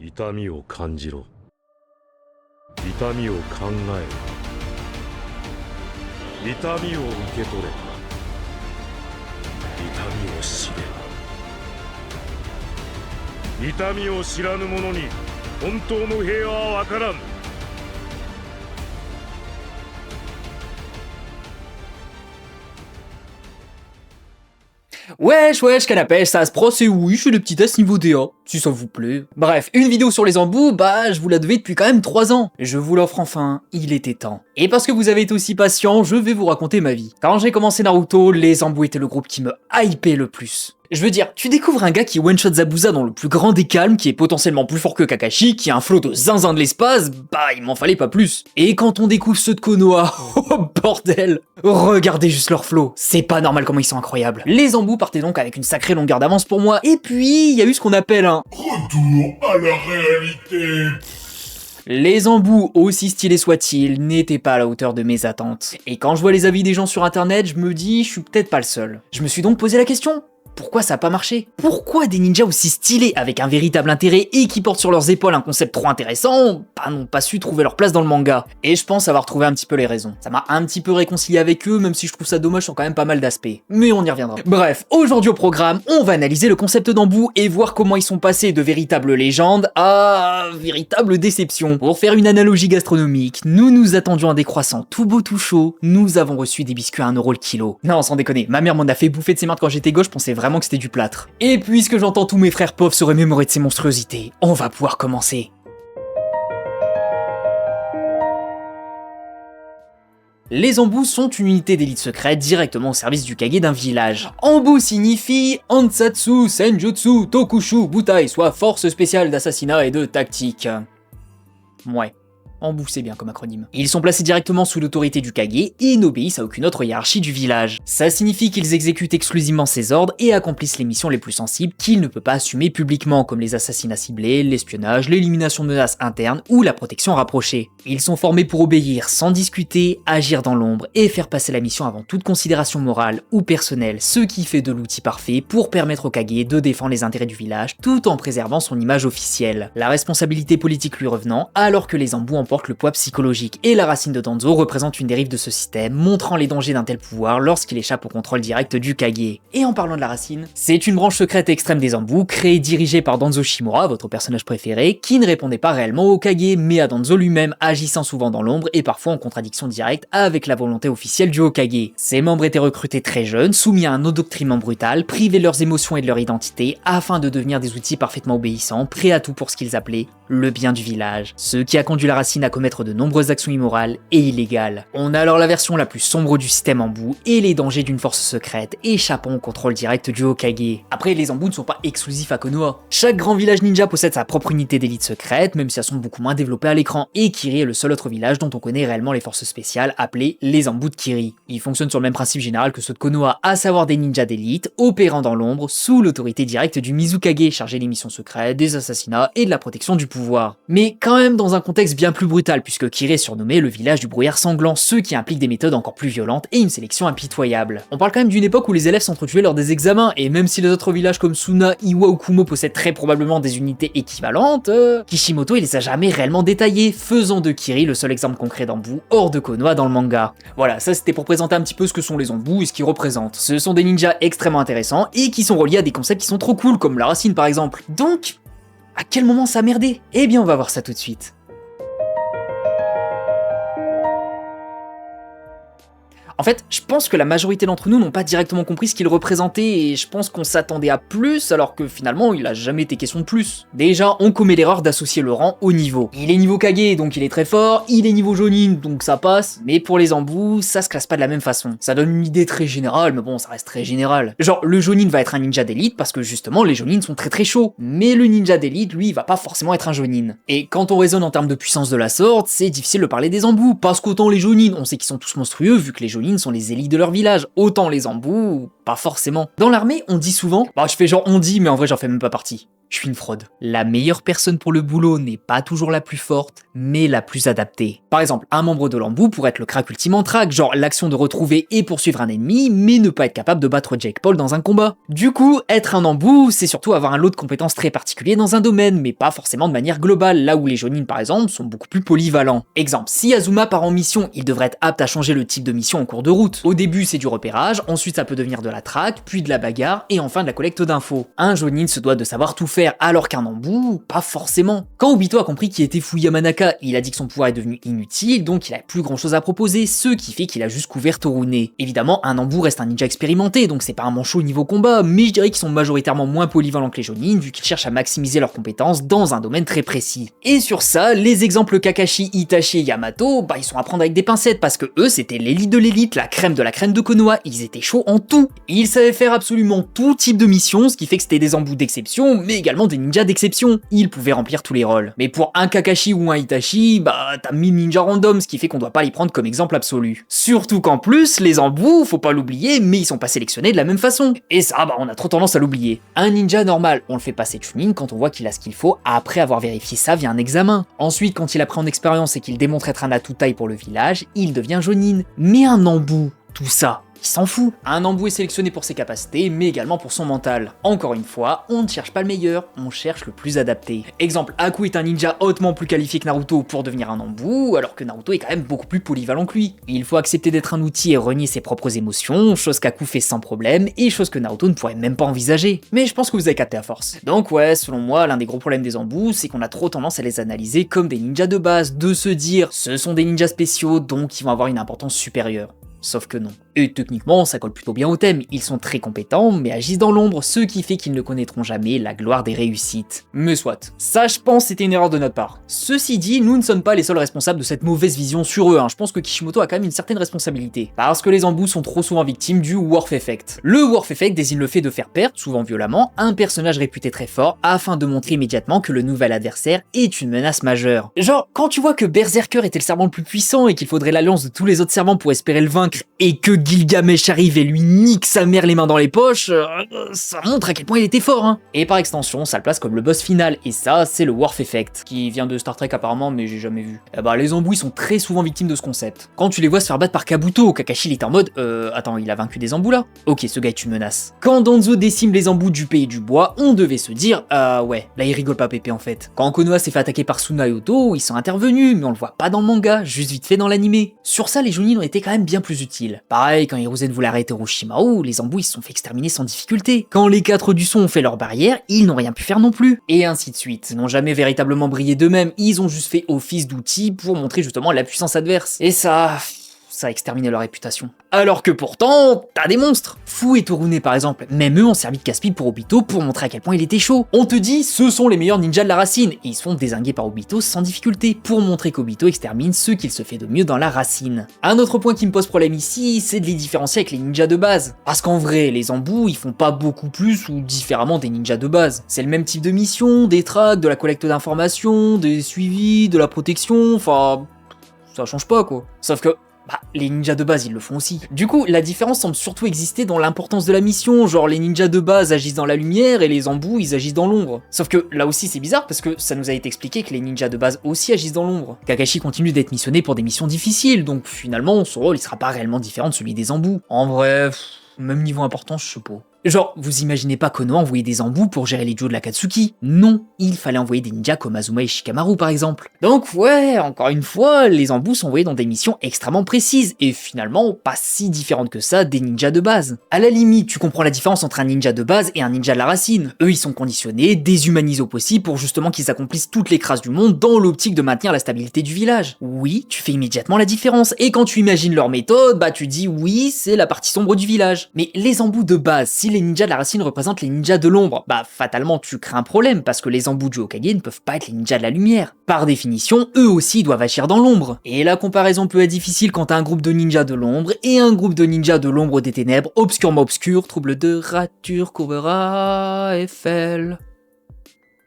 痛みを感じろ。痛みを考えろ。痛みを受け取れ。痛みを知れ。痛みを知らぬ者に本当の平和は分からん。Wesh, canapé, ça se pro, c'est oui, je fais des petits tests niveau DA, si ça vous plaît. Bref, une vidéo sur les embouts, bah, je vous la devais depuis quand même 3 ans. Je vous l'offre enfin, il était temps. Et parce que vous avez été aussi patient, je vais vous raconter ma vie. Quand j'ai commencé Naruto, les embouts étaient le groupe qui me hypait le plus. Je veux dire, tu découvres un gars qui one-shot Zabuza dans le plus grand des calmes, qui est potentiellement plus fort que Kakashi, qui a un flow de zinzin de l'espace, bah il m'en fallait pas plus. Et quand on découvre ceux de Konoha, oh bordel, regardez juste leur flow, c'est pas normal comment ils sont incroyables. Les embouts partaient donc avec une sacrée longueur d'avance pour moi, et puis il y a eu ce qu'on appelle un retour à la réalité. Les embouts, aussi stylés soient-ils, n'étaient pas à la hauteur de mes attentes. Et quand je vois les avis des gens sur internet, je me dis, je suis peut-être pas le seul. Je me suis donc posé la question. Pourquoi ça a pas marché? Pourquoi des ninjas aussi stylés, avec un véritable intérêt et qui portent sur leurs épaules un concept trop intéressant, n'ont pas su trouver leur place dans le manga? Et je pense avoir trouvé un petit peu les raisons. Ça m'a un petit peu réconcilié avec eux, même si je trouve ça dommage sur quand même pas mal d'aspects. Mais on y reviendra. Bref, aujourd'hui au programme, on va analyser le concept d'embout et voir comment ils sont passés de véritables légendes à véritables déceptions. Pour faire une analogie gastronomique, nous nous attendions à des croissants tout beau tout chaud, nous avons reçu des biscuits à 1€ le kilo. Non, sans déconner, ma mère m'en a fait bouffer de ses merdes quand j'étais gauche, je pensais vraiment que c'était du plâtre. Et puisque j'entends tous mes frères pauvres se remémorer de ces monstruosités, on va pouvoir commencer. Les embous sont une unité d'élite secrète directement au service du Kage d'un village. Embu signifie Ansatsu, Senjutsu, Tokushu, Butai, soit force spéciale d'assassinat et de tactique. Ouais. Embu, c'est bien comme acronyme. Ils sont placés directement sous l'autorité du Kage et n'obéissent à aucune autre hiérarchie du village. Ça signifie qu'ils exécutent exclusivement ses ordres et accomplissent les missions les plus sensibles qu'il ne peut pas assumer publiquement, comme les assassinats ciblés, l'espionnage, l'élimination de menaces internes ou la protection rapprochée. Ils sont formés pour obéir sans discuter, agir dans l'ombre et faire passer la mission avant toute considération morale ou personnelle, ce qui fait de l'outil parfait pour permettre au Kage de défendre les intérêts du village tout en préservant son image officielle. La responsabilité politique lui revenant, alors que les embous porte le poids psychologique, et la racine de Danzo représente une dérive de ce système, montrant les dangers d'un tel pouvoir lorsqu'il échappe au contrôle direct du Kage. Et en parlant de la racine, c'est une branche secrète extrême des embous, créée et dirigée par Danzo Shimura, votre personnage préféré, qui ne répondait pas réellement au Kage, mais à Danzo lui-même, agissant souvent dans l'ombre et parfois en contradiction directe avec la volonté officielle du Hokage. Ses membres étaient recrutés très jeunes, soumis à un endoctrinement brutal, privés de leurs émotions et de leur identité, afin de devenir des outils parfaitement obéissants, prêts à tout pour ce qu'ils appelaient le bien du village, ce qui a conduit la racine à commettre de nombreuses actions immorales et illégales. On a alors la version la plus sombre du système Embu et les dangers d'une force secrète échappant au contrôle direct du Hokage. Après, les embous ne sont pas exclusifs à Konoha. Chaque grand village ninja possède sa propre unité d'élite secrète, même si elles sont beaucoup moins développées à l'écran, et Kiri est le seul autre village dont on connaît réellement les forces spéciales, appelées les embous de Kiri. Ils fonctionnent sur le même principe général que ceux de Konoha, à savoir des ninjas d'élite, opérant dans l'ombre, sous l'autorité directe du Mizukage, chargé des missions secrètes, des assassinats et de la protection du pouvoir. Mais quand même dans un contexte bien plus brutal, puisque Kiri est surnommé le village du brouillard sanglant, ce qui implique des méthodes encore plus violentes et une sélection impitoyable. On parle quand même d'une époque où les élèves s'entretuaient lors des examens, et même si les autres villages comme Suna, Iwa ou Kumo possèdent très probablement des unités équivalentes, Kishimoto il les a jamais réellement détaillées, faisant de Kiri le seul exemple concret d'Embu hors de Konoha dans le manga. Voilà, ça c'était pour présenter un petit peu ce que sont les embous et ce qu'ils représentent. Ce sont des ninjas extrêmement intéressants et qui sont reliés à des concepts qui sont trop cool, comme la racine par exemple. Donc, à quel moment ça a merdé? Eh bien on va voir ça tout de suite. En fait, je pense que la majorité d'entre nous n'ont pas directement compris ce qu'il représentait et je pense qu'on s'attendait à plus alors que finalement il a jamais été question de plus. Déjà, on commet l'erreur d'associer le rang au niveau. Il est niveau Kage donc il est très fort, il est niveau Jonin donc ça passe, mais pour les embous, ça se classe pas de la même façon. Ça donne une idée très générale, mais bon, ça reste très général. Genre, le Jonin va être un ninja d'élite parce que justement les Jonin sont très chauds, mais le ninja d'élite, lui, il va pas forcément être un Jonin. Et quand on raisonne en termes de puissance de la sorte, c'est difficile de parler des embous, parce qu'autant les Jonin, on sait qu'ils sont tous monstrueux vu que les Jonin sont les élites de leur village, autant les embous, pas forcément. Dans l'armée, on dit souvent, bah je fais genre on dit, mais en vrai j'en fais même pas partie. Je suis une fraude. La meilleure personne pour le boulot n'est pas toujours la plus forte, mais la plus adaptée. Par exemple, un membre de l'embout pourrait être le crack ultime en track, genre l'action de retrouver et poursuivre un ennemi, mais ne pas être capable de battre Jake Paul dans un combat. Du coup, être un embout, c'est surtout avoir un lot de compétences très particulier dans un domaine, mais pas forcément de manière globale, là où les Jonin par exemple sont beaucoup plus polyvalents. Exemple, si Azuma part en mission, il devrait être apte à changer le type de mission en cours de route. Au début, c'est du repérage, ensuite ça peut devenir de la track, puis de la bagarre, et enfin de la collecte d'infos. Un Jonin se doit de savoir tout faire, alors qu'un embout, pas forcément. Quand Obito a compris qui était Fuya Manaka, il a dit que son pouvoir est devenu inutile, donc il a plus grand chose à proposer, ce qui fait qu'il a juste couvert Torune. Évidemment, un embout reste un ninja expérimenté, donc c'est pas un manchot niveau combat, mais je dirais qu'ils sont majoritairement moins polyvalents que les Jonin, vu qu'ils cherchent à maximiser leurs compétences dans un domaine très précis. Et sur ça, les exemples Kakashi, Itachi et Yamato, bah ils sont à prendre avec des pincettes, parce que eux c'était l'élite de l'élite, la crème de Konoha, ils étaient chauds en tout. Ils savaient faire absolument tout type de mission, ce qui fait que c'était des embouts d'exception, mais également des ninjas d'exception. Ils pouvaient remplir tous les rôles. Mais pour un Kakashi ou un Itachi, bah t'as 1000 ninjas random, ce qui fait qu'on doit pas les prendre comme exemple absolu. Surtout qu'en plus, les embouts, faut pas l'oublier, mais ils sont pas sélectionnés de la même façon. Et ça, bah on a trop tendance à l'oublier. Un ninja normal, on le fait passer Chunin quand on voit qu'il a ce qu'il faut après avoir vérifié ça via un examen. Ensuite, quand il a pris en expérience et qu'il démontre être un atout taille pour le village, il devient Jonin. Mais un embout, tout ça, il s'en fout. Un embout est sélectionné pour ses capacités, mais également pour son mental. Encore une fois, on ne cherche pas le meilleur, on cherche le plus adapté. Exemple, Haku est un ninja hautement plus qualifié que Naruto pour devenir un embout, alors que Naruto est quand même beaucoup plus polyvalent que lui. Il faut accepter d'être un outil et renier ses propres émotions, chose qu'Haku fait sans problème, et chose que Naruto ne pourrait même pas envisager. Mais je pense que vous avez capté à force. Donc ouais, selon moi, l'un des gros problèmes des embouts, c'est qu'on a trop tendance à les analyser comme des ninjas de base, de se dire, ce sont des ninjas spéciaux, donc ils vont avoir une importance supérieure. Sauf que non. Et techniquement, ça colle plutôt bien au thème, ils sont très compétents, mais agissent dans l'ombre, ce qui fait qu'ils ne connaîtront jamais la gloire des réussites. Mais soit. Ça, je pense, c'était une erreur de notre part. Ceci dit, nous ne sommes pas les seuls responsables de cette mauvaise vision sur eux, Je pense que Kishimoto a quand même une certaine responsabilité. Parce que les embouts sont trop souvent victimes du Worth Effect. Le Worth Effect désigne le fait de faire perdre, souvent violemment, un personnage réputé très fort, afin de montrer immédiatement que le nouvel adversaire est une menace majeure. Genre, quand tu vois que Berserker était le servant le plus puissant et qu'il faudrait l'alliance de tous les autres servants pour espérer le vaincre, et que Gilgamesh arrive et lui nique sa mère les mains dans les poches, ça montre à quel point il était fort, Et par extension, ça le place comme le boss final, et ça, c'est le Worth Effect, qui vient de Star Trek apparemment, mais j'ai jamais vu. Et bah, les embouts sont très souvent victimes de ce concept. Quand tu les vois se faire battre par Kabuto, Kakashi il est en mode, attends, il a vaincu des embouts là? Ok, ce gars est une menace. Quand Danzo décime les embouts du pays du bois, on devait se dire, ouais, là il rigole pas Pépé en fait. Quand Konoha s'est fait attaquer par Tsunayoto, ils sont intervenus, mais on le voit pas dans le manga, juste vite fait dans l'animé. Sur ça, les Jonin ont été quand même bien plus utiles. Pareil, quand Hiruzen voulait arrêter Orochimaru, les embouts ils se sont fait exterminer sans difficulté. Quand les 4 du son ont fait leur barrière, ils n'ont rien pu faire non plus. Et ainsi de suite. Ils n'ont jamais véritablement brillé d'eux-mêmes, ils ont juste fait office d'outils pour montrer justement la puissance adverse. Et ça a exterminé leur réputation. Alors que pourtant, t'as des monstres. Fu et Torune par exemple, même eux ont servi de casse-pipe pour Obito pour montrer à quel point il était chaud. On te dit, ce sont les meilleurs ninjas de la racine, et ils se font dézinguer par Obito sans difficulté, pour montrer qu'Obito extermine ce qu'il se fait de mieux dans la racine. Un autre point qui me pose problème ici, c'est de les différencier avec les ninjas de base. Parce qu'en vrai, les embouts, ils font pas beaucoup plus ou différemment des ninjas de base. C'est le même type de mission, des tracks, de la collecte d'informations, des suivis, de la protection, enfin... ça change pas quoi. Sauf que les ninjas de base, ils le font aussi. Du coup, la différence semble surtout exister dans l'importance de la mission, genre les ninjas de base agissent dans la lumière et les embouts, ils agissent dans l'ombre. Sauf que là aussi c'est bizarre parce que ça nous a été expliqué que les ninjas de base aussi agissent dans l'ombre. Kakashi continue d'être missionné pour des missions difficiles, donc finalement son rôle il sera pas réellement différent de celui des embouts. En vrai, même niveau important, je sais pas. Genre, vous imaginez pas Konoha envoyer des embouts pour gérer les duos de l'Akatsuki? Non, il fallait envoyer des ninjas comme Azuma et Shikamaru par exemple. Donc ouais, encore une fois, les embouts sont envoyés dans des missions extrêmement précises, et finalement pas si différentes que ça des ninjas de base. À la limite, tu comprends la différence entre un ninja de base et un ninja de la racine. Eux ils sont conditionnés, déshumanisés au possible pour justement qu'ils accomplissent toutes les crasses du monde dans l'optique de maintenir la stabilité du village. Oui, tu fais immédiatement la différence, et quand tu imagines leur méthode, bah tu dis oui, c'est la partie sombre du village. Mais les embouts de base, si les ninjas de la racine représentent les ninjas de l'ombre, bah fatalement tu crées un problème parce que les embouts du Hokage ne peuvent pas être les ninjas de la lumière. Par définition, eux aussi doivent agir dans l'ombre. Et la comparaison peut être difficile quand t'as un groupe de ninjas de l'ombre et un groupe de ninjas de l'ombre des ténèbres, obscurement obscur, trouble de rature, courbera, Eiffel...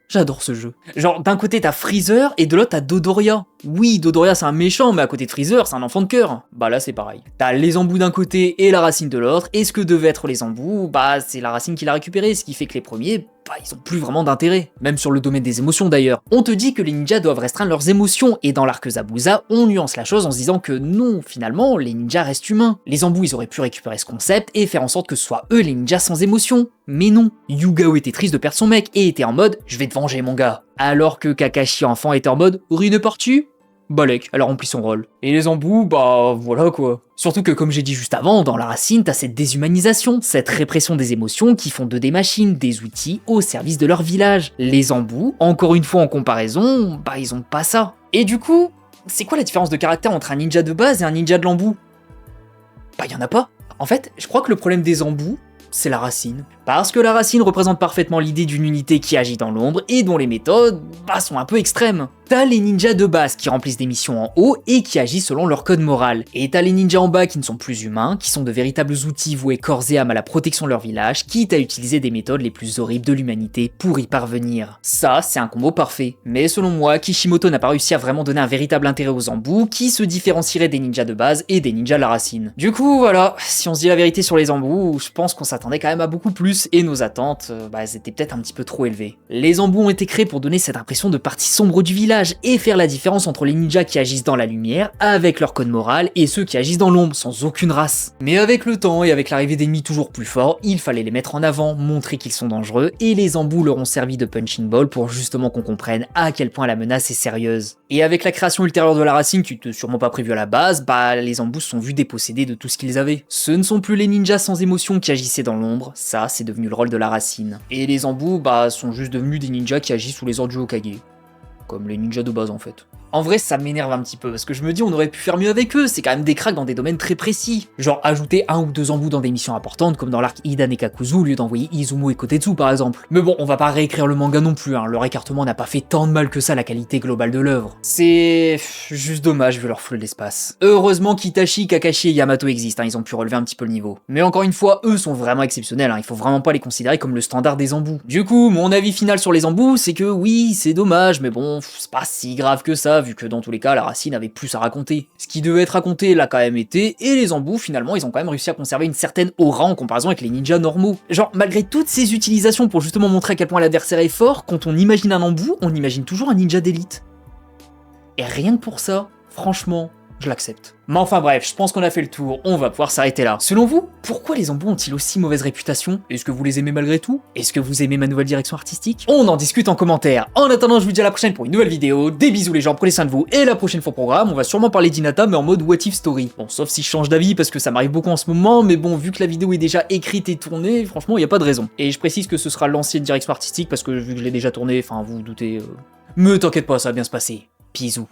J'adore ce jeu. Genre, d'un côté t'as Freezer et de l'autre t'as Dodoria. Oui, Dodoria c'est un méchant, mais à côté de Freezer, c'est un enfant de cœur. Bah là c'est pareil. T'as les embouts d'un côté et la racine de l'autre, et ce que devaient être les embouts, bah c'est la racine qui l'a récupéré, ce qui fait que les premiers, bah ils ont plus vraiment d'intérêt. Même sur le domaine des émotions d'ailleurs. On te dit que les ninjas doivent restreindre leurs émotions, et dans l'arc Zabuza, on nuance la chose en se disant que non, finalement, les ninjas restent humains. Les embouts ils auraient pu récupérer ce concept et faire en sorte que ce soit eux les ninjas sans émotion. Mais non, Yugao était triste de perdre son mec et était en mode « je vais te venger mon gars ». Alors que Kakashi enfant était en mode « Rin est parti ?» Balek, elle a rempli son rôle. Et les embouts, bah voilà quoi. Surtout que comme j'ai dit juste avant, dans la racine, t'as cette déshumanisation, cette répression des émotions qui font d'eux des machines, des outils au service de leur village. Les embouts, encore une fois en comparaison, bah ils ont pas ça. Et du coup, c'est quoi la différence de caractère entre un ninja de base et un ninja de l'embout? Bah y en a pas. En fait, je crois que le problème des embouts, c'est la racine. Parce que la racine représente parfaitement l'idée d'une unité qui agit dans l'ombre et dont les méthodes sont un peu extrêmes. T'as les ninjas de base qui remplissent des missions en haut et qui agissent selon leur code moral. Et t'as les ninjas en bas qui ne sont plus humains, qui sont de véritables outils voués corps et âme à la protection de leur village, quitte à utiliser des méthodes les plus horribles de l'humanité pour y parvenir. Ça, c'est un combo parfait. Mais selon moi, Kishimoto n'a pas réussi à vraiment donner un véritable intérêt aux embouts qui se différencieraient des ninjas de base et des ninjas de la racine. Du coup, voilà, si on se dit la vérité sur les embouts, je pense qu'on s'attendait quand même à beaucoup plus et nos attentes, elles étaient peut-être un petit peu trop élevées. Les embouts ont été créés pour donner cette impression de partie sombre du village et faire la différence entre les ninjas qui agissent dans la lumière avec leur code moral et ceux qui agissent dans l'ombre sans aucune race. Mais avec le temps et avec l'arrivée d'ennemis toujours plus forts, il fallait les mettre en avant, montrer qu'ils sont dangereux et les embouts leur ont servi de punching ball pour justement qu'on comprenne à quel point la menace est sérieuse. Et avec la création ultérieure de la racine qui n'était sûrement pas prévue à la base, les embouts sont vus dépossédés de tout ce qu'ils avaient. Ce ne sont plus les ninjas sans émotion qui agissaient dans l'ombre, ça c'est devenu le rôle de la racine. Et les embouts sont juste devenus des ninjas qui agissent sous les ordres du Hokage. Comme les ninjas de base en fait. En vrai, ça m'énerve un petit peu, parce que je me dis on aurait pu faire mieux avec eux, c'est quand même des cracks dans des domaines très précis. Genre ajouter 1 ou 2 embouts dans des missions importantes, comme dans l'arc Ida Nekakuzu, au lieu d'envoyer Izumo et Kotetsu par exemple. Mais bon, on va pas réécrire le manga non plus, leur écartement n'a pas fait tant de mal que ça à la qualité globale de l'œuvre. C'est juste dommage vu leur flot de l'espace. Heureusement qu'Itachi, Kakashi et Yamato existent, ils ont pu relever un petit peu le niveau. Mais encore une fois, eux sont vraiment exceptionnels, il faut vraiment pas les considérer comme le standard des embouts. Du coup, mon avis final sur les embouts, c'est que oui, c'est dommage, mais bon, c'est pas si grave que ça, vu que dans tous les cas, la racine avait plus à raconter. Ce qui devait être raconté l'a quand même été, et les embouts, finalement, ils ont quand même réussi à conserver une certaine aura en comparaison avec les ninjas normaux. Genre, malgré toutes ces utilisations pour justement montrer à quel point l'adversaire est fort, quand on imagine un embout, on imagine toujours un ninja d'élite. Et rien que pour ça, franchement, je l'accepte. Mais enfin bref, je pense qu'on a fait le tour, on va pouvoir s'arrêter là. Selon vous, pourquoi les embouts ont-ils aussi mauvaise réputation? Est-ce que vous les aimez malgré tout? Est-ce que vous aimez ma nouvelle direction artistique? On en discute en commentaire. En attendant, je vous dis à la prochaine pour une nouvelle vidéo. Des bisous les gens, prenez soin de vous, et la prochaine fois au programme, on va sûrement parler d'Hinata mais en mode what if story. Bon, sauf si je change d'avis parce que ça m'arrive beaucoup en ce moment, mais bon, vu que la vidéo est déjà écrite et tournée, franchement, il y a pas de raison. Et je précise que ce sera l'ancienne direction artistique parce que vu que je l'ai déjà tournée, enfin vous vous doutez... Mais t'inquiète pas, ça va bien se passer. Bisous.